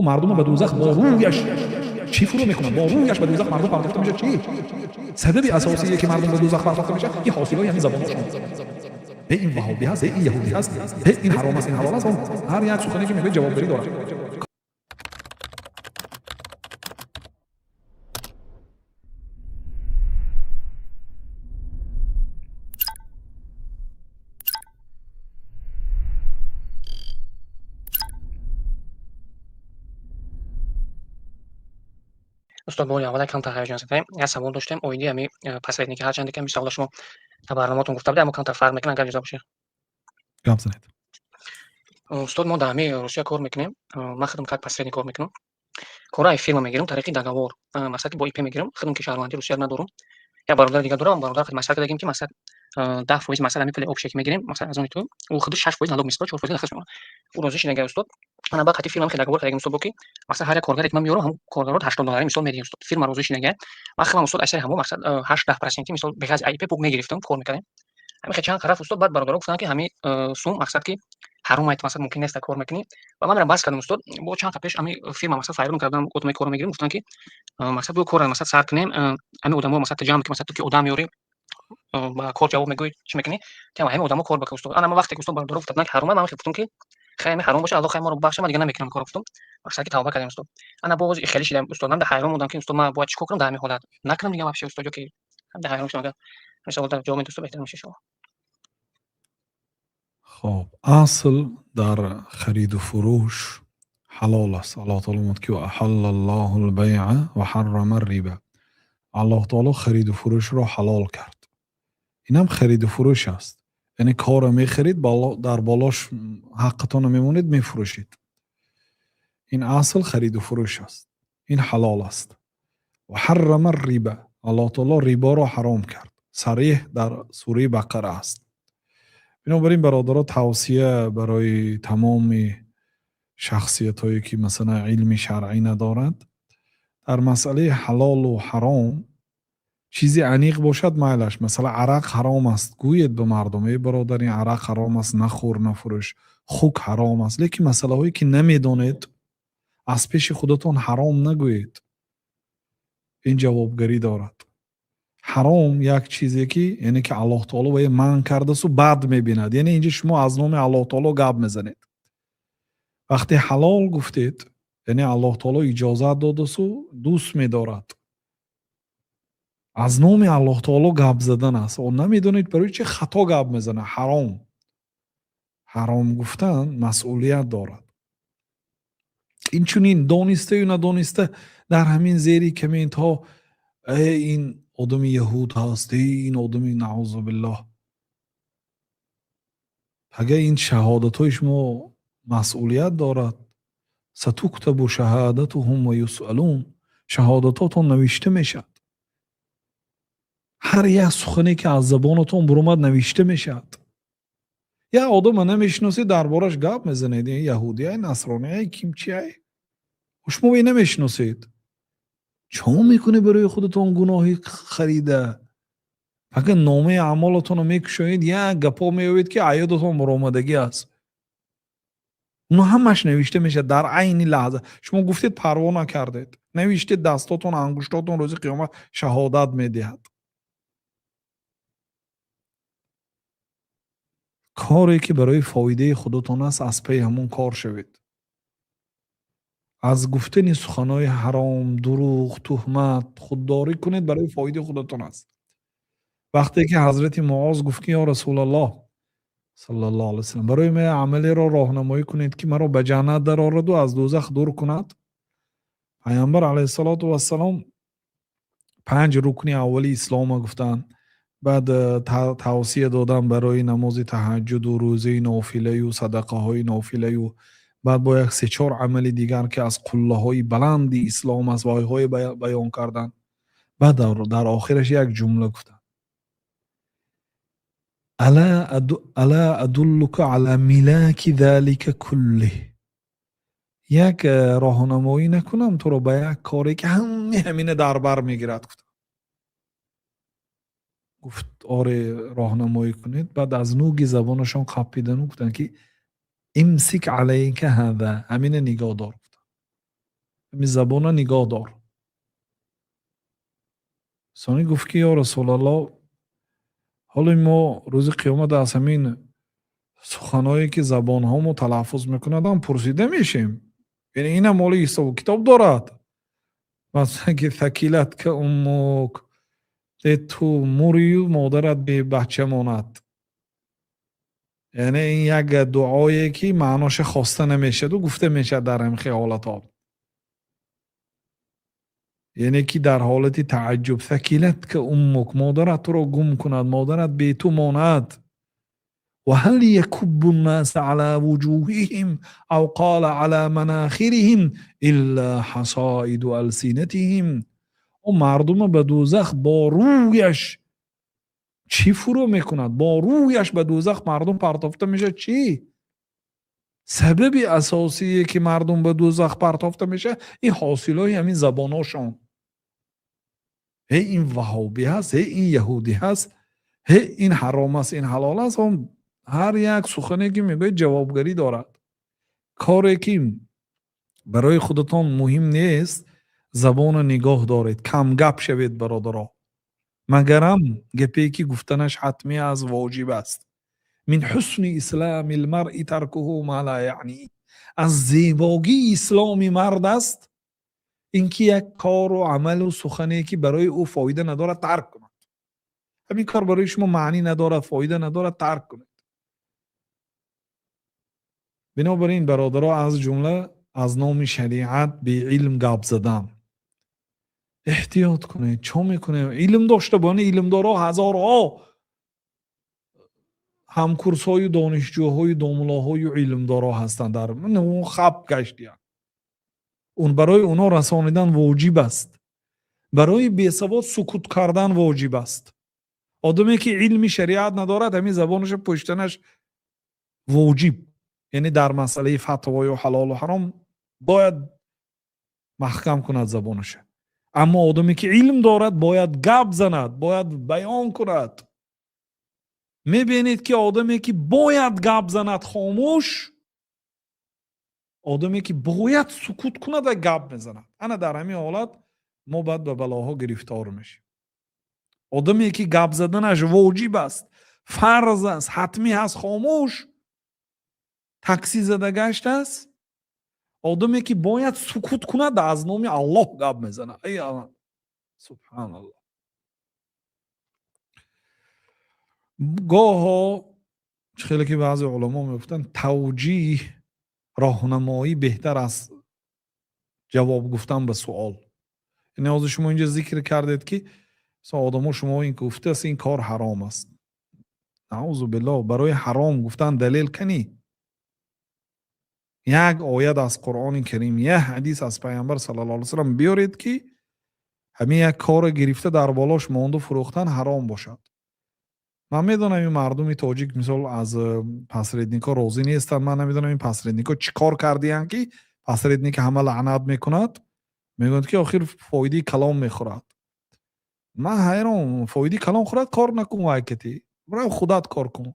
مردم به دوزخ با رویش چی فرو میکنن؟ با رویش به دوزخ مردم پرداخته میشه. چی سبب اساسیه که مردم به دوزخ پرداخته میشه؟ این حاصله یعنی زبانشون. این وهابی هست، این یهودی هست، این حرام است، این حلال است. هر یک سخنی که میگه جوابداری داره. استاد باری اول کانتر هیجان زده یه سوال داشتم اویدی همی پس اینکه هر چند که مثلا شما تا برنامه‌تون گفته بودم اما کانتر فرق میکنه اگر اجازه باشه گپ زنید. استاد ما در همه روسیه کار میکنیم من خودم یک پس کار میکنم کارای فیلم میگیرم طریقی договор مثلا که با IP میگیرم خودم که شهروندی روسیه ندارم یا برادر دیگه دارم برادر خود مثلا دیگه که مثلا 10% مثلا همین پلی اوبشن میگیریم مثلا از اون تو او خودش 6% نداره مثلا 4% خرج میکنه او روزش نگه استاد انا با خاطر فیلم که doговор کردیم استاد بکی مثلا هر کارگر یک میلیون هم کارگر $80 مثلا میدیم استاد فیلم روزش نگه ما خودم استاد اثر همون مثلا 8-10% مثلا به غاز IP پوک میگرفتم کار میکنیم همین چند طرف استاد بعد برادر گفتن که همین سوم مقصد که حرام ایت مثلا ممکن است کار میکنی و من بس کردم استاد با چند تا پیش همین فیلم مثلا فایرون کردم گفتم کار میگیریم گفتن که مثلا بو کار مثلا سر کنیم همین آدمو مثلا تجام که مثلا تو که آدم میاری با کار جواب میگوی چی میکنی تمام همین آدمو کار بکنم استاد انا ما وقتی گفتم برادر گفتن که حرامه من گفتم که خیلی حرام باشه الله خیر ما رو بخشه من دیگه نمیکنم کار گفتم مثلا که توبه کردم استاد انا باز خیلی شدم استاد من در حیران بودم که استاد من باید چیکار کنم در همین حالت نکنم دیگه واپس استاد که در حیران شدم مثلا در جواب تو بهتر میشه شما خب اصل در خرید و فروش حلال است. الله تعالی میگه که احل الله البیع و حرم الربا. الله تعالی خرید و فروش رو حلال کرد. اینم خرید و فروش است. یعنی کار میخرید در بالاش حقتون میمونید میفروشید. این اصل خرید و فروش است. این حلال است. و حرم الربا. الله تعالی ربا رو حرام کرد. صریح در سوره بقره است. بنابراین برادرها توصیه برای تمام شخصیت هایی که مثلا علم شرعی ندارند در مسئله حلال و حرام چیزی عمیق باشد میلش مثلا عرق حرام است گوید به مردم ای برادر این عرق حرام است نخور نفروش خوک حرام است لیکن مسئله هایی که نمیدونید از پیش خودتون حرام نگویید این جوابگری دارد حرام یک چیزی که یعنی که الله تعالی و من کرده سو بد میبیند یعنی اینجا شما از نام الله تعالی گپ میزنید وقتی حلال گفتید یعنی الله تعالی اجازت داده سو دوست میدارد از نام الله تعالی گپ زدن است و نمیدونید برای چه خطا گپ میزنه حرام گفتن مسئولیت دارد این چونین دانسته یا ندانسته در همین زیری کامنت ها این آدم یهود هست این آدم نعوذ بالله اگه این شهادت های شما مسئولیت دارد ستکتب شهادتهم و یسألون شهادتاتون نوشته میشد هر یک سخنی که از زبانتون برومد نوشته میشد یا آدم نمیشناسید دربارش گپ میزنید یهودی های نصرانی های کیمچی های شما بی نمیشناسید چون میکنه برای خودتون گناهی خریده اگه نامه اعمالتون رو میکشونید یا گپا میوید که عیادتون برآمدگی است اونو همش نوشته میشه در عین لحظه شما گفتید پروا نکردید نوشتید دستاتون انگشتاتون روز قیامت شهادت میدهد کاری که برای فایده خودتون است از پی همون کار شوید از گفتن سخنهای حرام دروغ تهمت خودداری کنید برای فایده خودتون است وقتی که حضرت معاذ گفت که یا رسول الله صلی الله علیه وسلم برای من عملی را راهنمایی کنید که مرا به جنت درآورد و از دوزخ دور کند پیامبر علیه السلام 5 رکن اولی اسلام گفتن بعد توصیه دادن برای نماز تهجد و روزه نافله و صدقه های نافله و بعد با یک 3-4 عمل دیگر که از قله های بلند اسلام از وای های بیان کردن بعد در آخرش یک جمله گفتن الا ادلک علی ملاک ذلك کله یک راهنمایی نکنم تو رو به یک کاری که همینه در بر میگیرد گفت آره راهنمایی کنید بعد از نوگی زبانشان قپیدن و گفتن که امسک علیک هذا همین نگاه دار همین زبان نگاه دار. ثانی گفت که یا رسول الله، حالا ما روز قیامت از همین سخنهایی که زبان ها ما تلفظ میکند هم پرسیده میشیم. یعنی این هم مالی حساب و کتاب دارد. مثلا که ثکیلت که امک، تو موریو مادرت به بچه ماند. یعنی این یک دعایی که معناش خواسته نمیشه و گفته میشه در این خیالت ها. یعنی که در حالت تعجب، ثکیلت که امک، مادرت تو را گم کند، مادرت به تو ماند. و هل یکب الناس على وجوههم او قال على مناخرهم الا حصائد السنتهم. و مردم به دوزخ با رویش چی فرو میکند؟ با رویش به دوزخ مردم پرتافته میشه. چی؟ سبب اساسی که مردم به دوزخ پرتافته میشه این حاصلای همین زباناشون. هی این وهابی هست، هی این یهودی هست، هی این حرام است، این حلال است. هم هر یک سخنی که میگه جوابگری دارد. کاری که برای خودتان مهم نیست زبان نگاه دارید، کم گپ شوید برادرها. مگرم گپی که گفتنش حتمی از واجب است. من حسن اسلام المرء ترکه ما لا یعنی. از زیباگی اسلام مرد است اینکه یک کار و عمل و سخنی که برای او فایده ندارد ترک کند. همین کار برای شما معنی ندارد، فایده ندارد، ترک کنید. بنابراین برادرها، از جمله از نام شریعت به علم گپ زدن احتیاط کنید. چه میکنه؟ علم داشته بانه علمدارا هزارها همکورس‌های دانشجوهای داملاهای علمدارا هستند. در اون خب گشتیان. اون برای اونا رسانیدن واجب است. برای بی‌سواد سکوت کردن واجب است. آدمی که علم شریعت ندارد همین زبانش پشتنش واجب. یعنی در مسئله فتوای و حلال و حرام باید محکم کند زبانش. اما آدمی که علم دارد باید گپ زند، باید بیان کند. میبینید که آدمی که باید گپ زند خاموش، آدمی که باید سکوت کند و گپ میزند. انا در همین حالت ما باید به بلاها گرفتار میشیم. آدمی که گپ زدنش واجب است، فرض است، حتمی هست، خاموش تاکسی زده گشت است. آدمی که باید سکوت کند از نام الله گپ میزنه. ای الله، سبحان الله. گاها خیلی که بعضی علما میگفتن توجیه، راهنمایی بهتر از جواب گفتن به سوال. یعنی از شما اینجا ذکر کردید که آدم‌ها شما این گفته است این کار حرام است. نعوذ بالله. برای حرام گفتن دلیل کنی. یک آیت از قرآن کریم، یک حدیث از پیامبر صلی الله علیه و سلم بیارید که همین یک کار گرفته در بالاش مانده فروختن حرام باشد. من میدونم این مردم تاجیک مثال از پسردنیکا راضی نیستن. من نمیدونم این پسردنیکا چی کار کردین که پسردنیک همه لعنت میکند. میگوند که آخر فایده کلام میخورد. من حیران، فایده کلام خورد کار نکن وایکتی. برای خودت کار کن.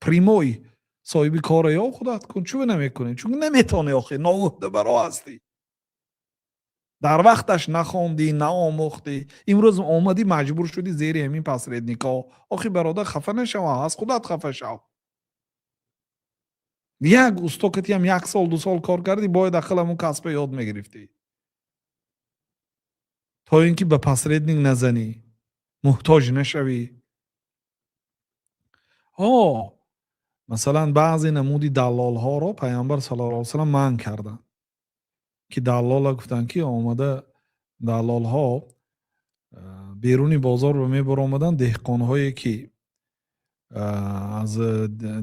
پریموی صاحبی کار یا خودت کن. چون نمیکنی؟ چون نمیتونی. آخه ناگفته برا هستی. در وقتش نخوندی، نه آموختی. امروز اومدی مجبور شدی زیر همین پسردنیکا. آخه برادر خفه نشو، از خودت خفه شو. یک استوکتی هم 1 سال 2 سال کار کردی، باید اقل همون کسب یاد میگرفتی تا اینکه به پسردنیک نزنی، محتاج نشوی. مثلا بعضی نمودی دلال ها را پیامبر صلی الله علیه و سلم منع کردن که دلال گفتن که آمده دلال ها بیرونی بازار رو میبر آمدن دهقان هایی که از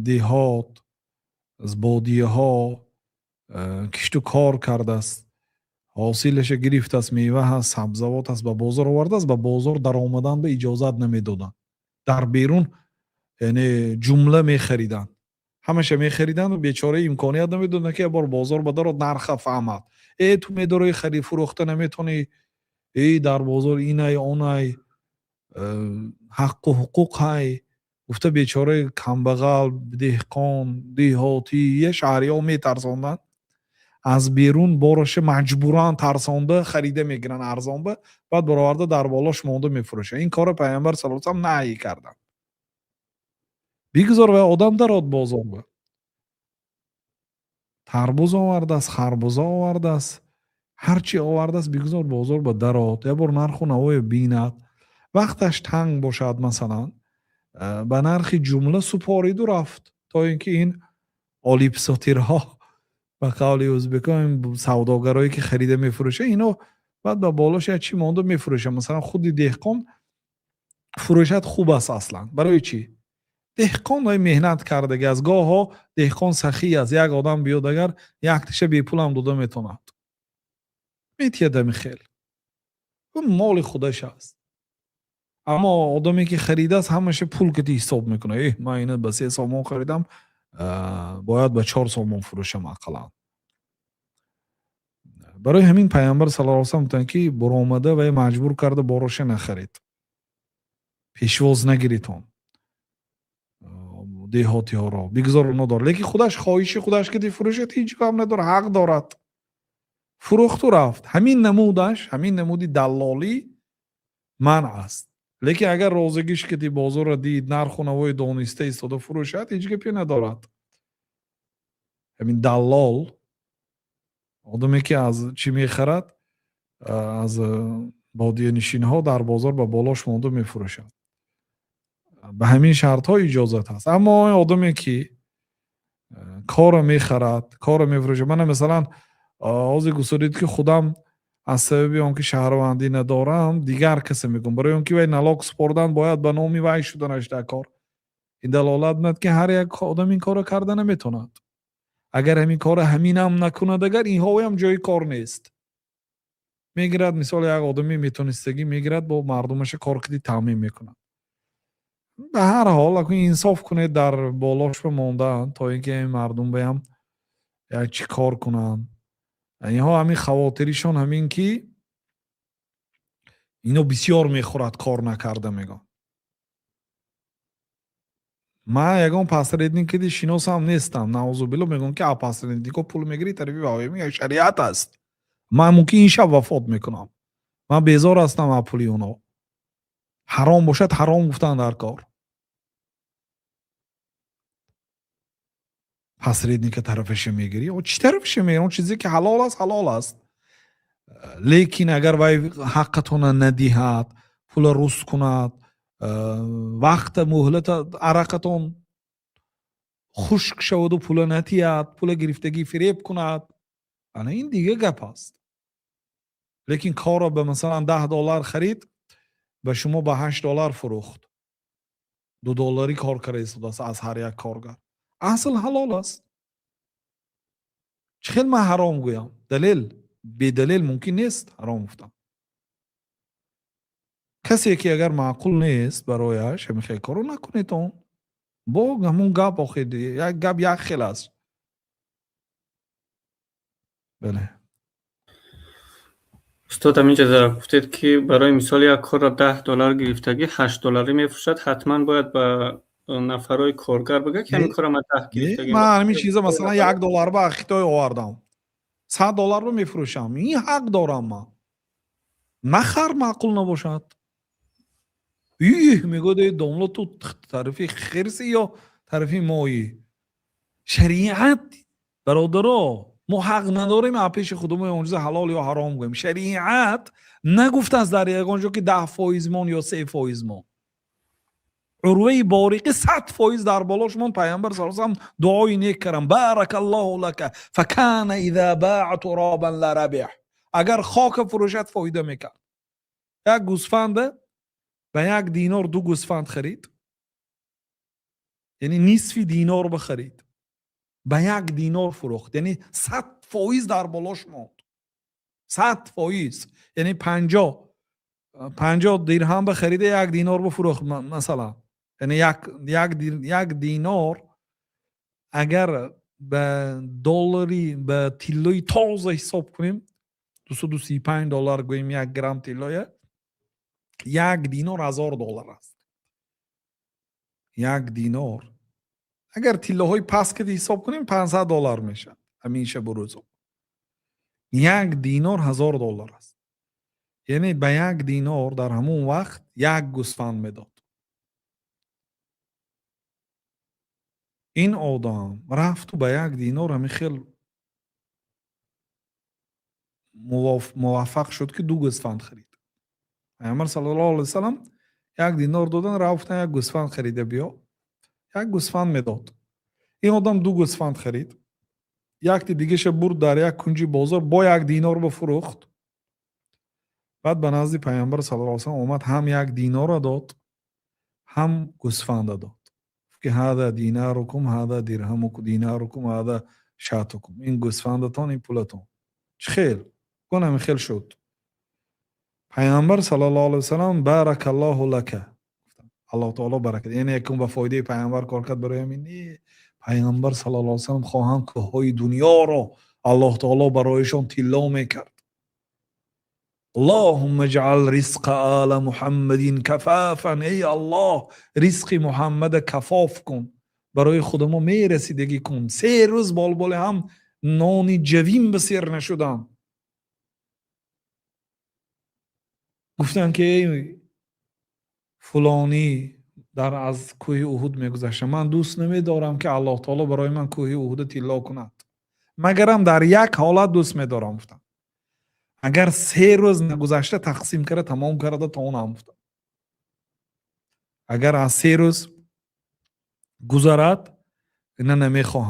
دیهات، از بادیه ها کشت و کار کرده است، حاصلش گرفته است، میوه هست، سبزوات هست، به بازار آورده است. به بازار در آمدن به اجازت نمیدادن. در بیرون یعنی جمله میخریدن، همشه میخریدن و بیچاره امکانیت نمیدادن که بار بازار به در نرخ فهمد. تو میداری خرید فروخته نمیتونی، در بازار اینای اونای حق و حقوق های. گفته بیچاره کمبغل، دهقان، دیهاتی، یه شهری ها میترساندن. از بیرون بارش مجبوران ترسانده خریده میگیرن ارزان به، بعد برآورده در بالاش مونده میفروشه. این کار پیامبر صلی الله علیه و آله نهی کردن. بگذار و آدم درات بازار به تربوز آورده است، خربوزه آورده است، هرچی آورده است بگذار بازار به درات. یه بار نرخ و نوای بیند، وقتش تنگ باشد مثلا به نرخ جمله سپارید و رفت، تا اینکه این آلیپساتیرها به قول ازبکا این سوداگرایی که خریده میفروشه اینا بعد به بالاش چی مونده میفروشه. مثلا خود دهقان فروشت خوب است اصلا. برای چی؟ دهقان های مهنت کرده، از گاه ها دهقان سخی است. یک آدم بیاد اگر یک تشه بی پول هم دوده میتوند میتیده میخیل، اون مال خودش است. اما آدمی که خریده است همشه پول که حساب میکنه، من اینو به 3 سامان خریدم باید به 4 سامان فروشم اقلا. برای همین پیامبر صلی الله علیه و آله که برآمده و مجبور کرده باروش نخرید، پیشواز نگیریتون دیهاتی ها را بگذار اونا دار. لیکن خودش خواهش خودش که دی فروشت هیچ کام نداره، حق دارد فروخت و رفت. همین نمودش، همین نمودی دلالی منع است. لیکن اگر روزگیش که دی بازار را دید نرخ و نوای دانسته ایستاده فروشد هیچ گپی ندارد. همین دلال آدمی که از چی میخرد از بادیه نشین ها در بازار به بالاش مونده میفروشد، به همین شرط ها اجازت هست. اما آدمی که کار میخرد کار میفروشه، من مثلا آز گسارید که خودم از سببی اون که شهروندی ندارم دیگر کسی میگم، برای اون که وی نلاک سپردن باید به نامی وی شدنش در کار. این دلالت ند که هر یک آدم این کار کرده نمیتوند. اگر همین کار همین هم نکند، اگر این ها هم جای کار نیست، میگیرد مثال یک آدمی میتونستگی میگیرد با مردمش کار کردی تعمیم میکنه. به هر حال اگه انصاف کنید در بالاش بماندن تا اینکه این مردم بهم یک چی کار کنن. اینها همین خواتریشون همین که اینو بسیار میخورد کار نکرده میگن. من یگان پسردین که دی شیناس هم نیستم، نعوذ بالله میگن که پسردین دیگه پول میگیری طرفی به میگه شریعت است. من ممکن این شب وفات میکنم، من بیزار هستم از پولی اونا. حرام باشد حرام گفتن در کار. پس ریدنی که طرفش میگیری و چی طرفش میگیری؟ اون چیزی که حلال است حلال است. لیکن اگر وای حقتون ندیهد، پول روز کند، وقت مهلت عرقتون خشک شود و پول نتیاد، پول گرفتگی فریب کند، انا این دیگه گپ است. لیکن کار را به مثلا $10 خرید به شما به $8 فروخت، $2 کار کرده است از هر یک کارگر، اصل حلال است. چخیل من حرام گویم؟ دلیل بی دلیل ممکن نیست حرام گفتم. کسی که اگر معقول نیست برایش همین خیلی کارو نکنید اون با همون گپ آخه یک گپ یک خیل است. بله استاد همینجا گفتید که برای مثال یک کار را $10 گرفتگی $8 میفروشد، حتما باید به نفرای کارگر بگه که همین کار ما 10 گرفتگی. من همین چیزا مثلا $1 به اخیتای آوردم $100 رو میفروشم، این حق دارم من. نخر معقول نباشد میگه داملا تو طرفی خرسی یا طرفی مایی. شریعت برادرها ما حق نداریم از پیش خودمون اون چیز حلال یا حرام گویم. شریعت نگفته از در یگانجا که 10% مان یا 3% مان. عروه باریقی 100% در بالاش من پیامبر صلی الله علیه و آله دعای نیک کردم بارک الله لك فکان اذا باع ترابا لربح. اگر خاک فروشت فایده میکرد. یک گوسفند به $1 2 گوسفند خرید، یعنی نصف دینار بخرید به $1 فروخت، یعنی 100% در بالاش موند. 100% یعنی 50 درهم بخریده $1 بفروخت مثلا. یعنی یک دینار اگر به دلاری به تیلوی تازه حساب کنیم $235 گوییم 1 گرم تیلوی، $1 $1000 است. $1 اگر تیله های پس که حساب کنیم $500 میشه همیشه بروزو. یک دینار $1000 است. یعنی به یک دینار در همون وقت یک گوسفند میداد. این آدم رفت و به یک دینار همین خیلی موفق شد که 2 گوسفند خرید. پیامبر صلی الله علیه وسلم 1 دینار دادن، رفتن 1 گوسفند خریده بیا. 1 گوسفند میداد. این آدم 2 گوسفند خرید. یک دیگهش برد در یک کنجی بازار با 1 دینار بفروخت. بعد به نزد پیامبر صلی الله علیه و آمد، هم 1 دینار داد هم گوسفند داد که هذا دینارکم هذا درهمکم دینارکم هذا شاتکم، این گوسفندتان این پولتان. خیل کنم خیل شد. پیامبر صلی الله علیه و سلام بارک الله لک، الله تعالی برکت، یعنی یکم به فایده پیامبر کار کرد برای همین. پیامبر صلی الله علیه و سلام خواهند که های دنیا را الله تعالی برایشان طلا میکرد. اللهم اجعل رزق آل محمد کفافا، ای الله رزق محمد کفاف کن، برای خود ما میرسیدگی کن. 3 روز بالبال هم نان جویم به سیر نشدن. گفتن که فلانی در از کوه احد میگذشت، من دوست نمیدارم که الله تعالی برای من کوه احد طلا کند، مگرم در یک حالت دوست میدارم. گفتن اگر 3 روز نگذشته تقسیم کرده تمام کرده تا اون هم گفتن. اگر از 3 روز گذرد نه نمیخواهم.